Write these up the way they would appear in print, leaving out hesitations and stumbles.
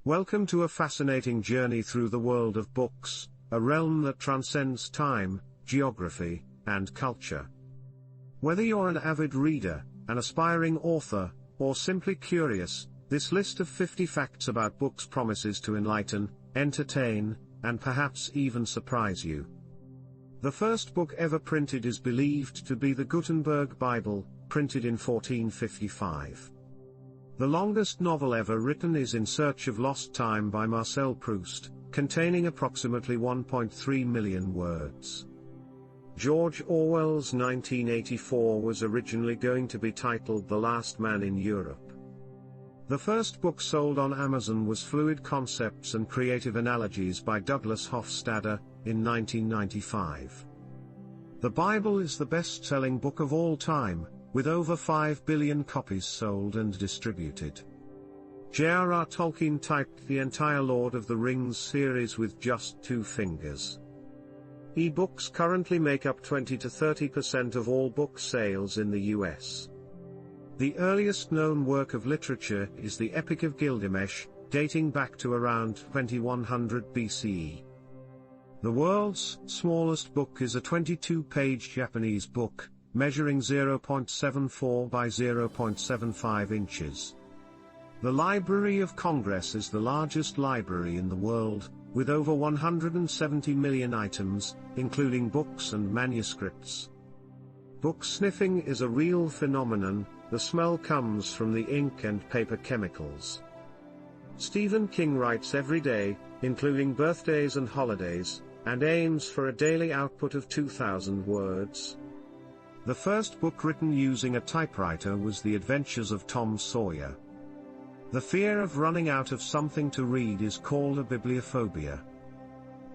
Welcome to a fascinating journey through the world of books, a realm that transcends time, geography, and culture. Whether you're an avid reader, an aspiring author, or simply curious, this list of 50 facts about books promises to enlighten, entertain, and perhaps even surprise you. The first book ever printed is believed to be the Gutenberg Bible, printed in 1455. The longest novel ever written is In Search of Lost Time by Marcel Proust, containing approximately 1.3 million words. George Orwell's 1984 was originally going to be titled The Last Man in Europe. The first book sold on Amazon was Fluid Concepts and Creative Analogies by Douglas Hofstadter, in 1995. The Bible is the best-selling book of all time, with over 5 billion copies sold and distributed. J.R.R. Tolkien typed the entire Lord of the Rings series with just 2 fingers. E-books currently make up 20 to 30% of all book sales in the US. The earliest known work of literature is the Epic of Gilgamesh, dating back to around 2100 BCE. The world's smallest book is a 22-page Japanese book, measuring 0.74 by 0.75 inches. The Library of Congress is the largest library in the world, with over 170 million items, including books and manuscripts. Book sniffing is a real phenomenon. The smell comes from the ink and paper chemicals. Stephen King writes every day, including birthdays and holidays, and aims for a daily output of 2,000 words. The first book written using a typewriter was The Adventures of Tom Sawyer. The fear of running out of something to read is called a bibliophobia.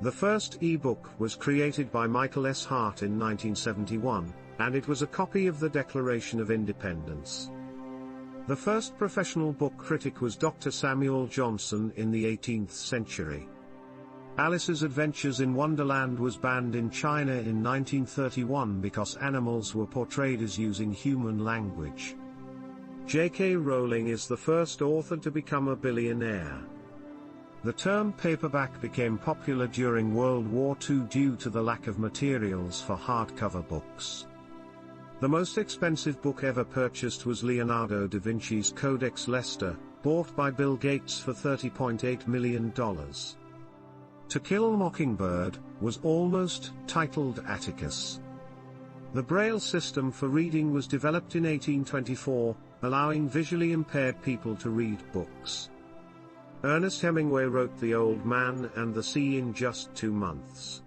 The first e-book was created by Michael S. Hart in 1971, and it was a copy of the Declaration of Independence. The first professional book critic was Dr. Samuel Johnson in the 18th century. Alice's Adventures in Wonderland was banned in China in 1931 because animals were portrayed as using human language. J.K. Rowling is the first author to become a billionaire. The term paperback became popular during World War II due to the lack of materials for hardcover books. The most expensive book ever purchased was Leonardo da Vinci's Codex Leicester, bought by Bill Gates for $30.8 million. To Kill a Mockingbird was almost titled Atticus. The Braille system for reading was developed in 1824, allowing visually impaired people to read books. Ernest Hemingway wrote The Old Man and the Sea in just 2 months.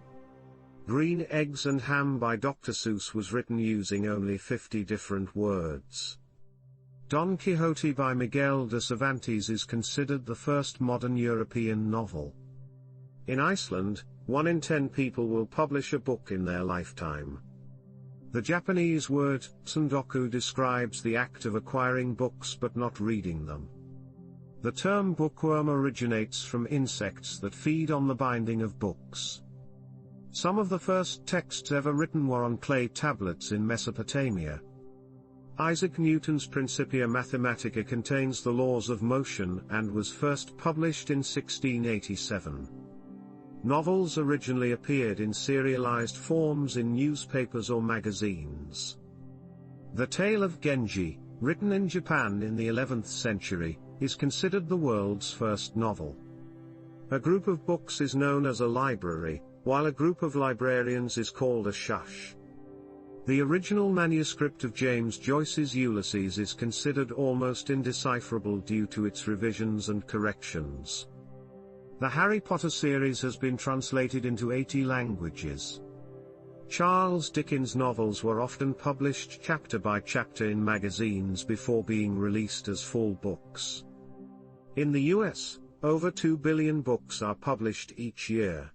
Green Eggs and Ham by Dr. Seuss was written using only 50 different words. Don Quixote by Miguel de Cervantes is considered the first modern European novel. In Iceland, 1 in 10 people will publish a book in their lifetime. The Japanese word tsundoku describes the act of acquiring books but not reading them. The term bookworm originates from insects that feed on the binding of books. Some of the first texts ever written were on clay tablets in Mesopotamia. Isaac Newton's Principia Mathematica contains the laws of motion and was first published in 1687. Novels originally appeared in serialized forms in newspapers or magazines. The Tale of Genji, written in Japan in the 11th century, is considered the world's first novel. A group of books is known as a library, while a group of librarians is called a shush. The original manuscript of James Joyce's Ulysses is considered almost indecipherable due to its revisions and corrections. The Harry Potter series has been translated into 80 languages. Charles Dickens' novels were often published chapter by chapter in magazines before being released as full books. In the US, over 2 billion books are published each year.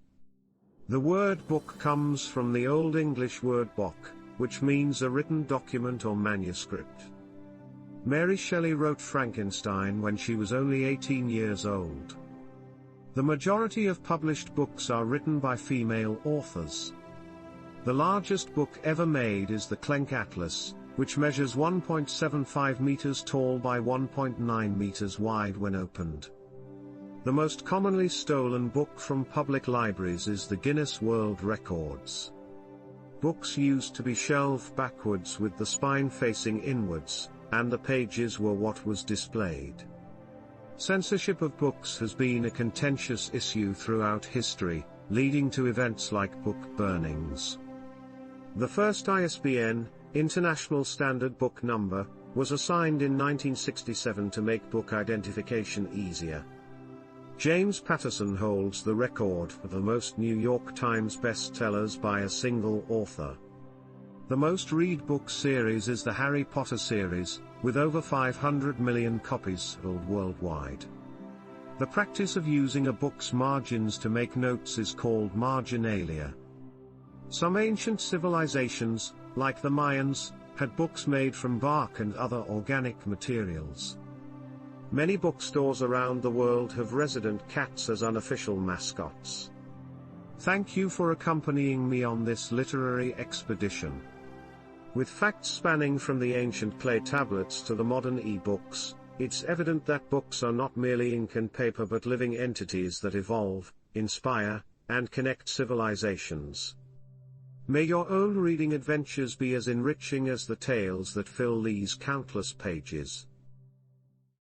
The word book comes from the Old English word bock, which means a written document or manuscript. Mary Shelley wrote Frankenstein when she was only 18 years old. The majority of published books are written by female authors. The largest book ever made is the Clench Atlas, which measures 1.75 meters tall by 1.9 meters wide when opened. The most commonly stolen book from public libraries is the Guinness World Records. Books used to be shelved backwards with the spine facing inwards, and the pages were what was displayed. Censorship of books has been a contentious issue throughout history, leading to events like book burnings. The first ISBN, International Standard Book Number, was assigned in 1967 to make book identification easier. James Patterson holds the record for the most New York Times bestsellers by a single author. The most read book series is the Harry Potter series, with over 500 million copies sold worldwide. The practice of using a book's margins to make notes is called marginalia. Some ancient civilizations, like the Mayans, had books made from bark and other organic materials. Many bookstores around the world have resident cats as unofficial mascots. Thank you for accompanying me on this literary expedition. With facts spanning from the ancient clay tablets to the modern e-books, it's evident that books are not merely ink and paper but living entities that evolve, inspire, and connect civilizations. May your own reading adventures be as enriching as the tales that fill these countless pages.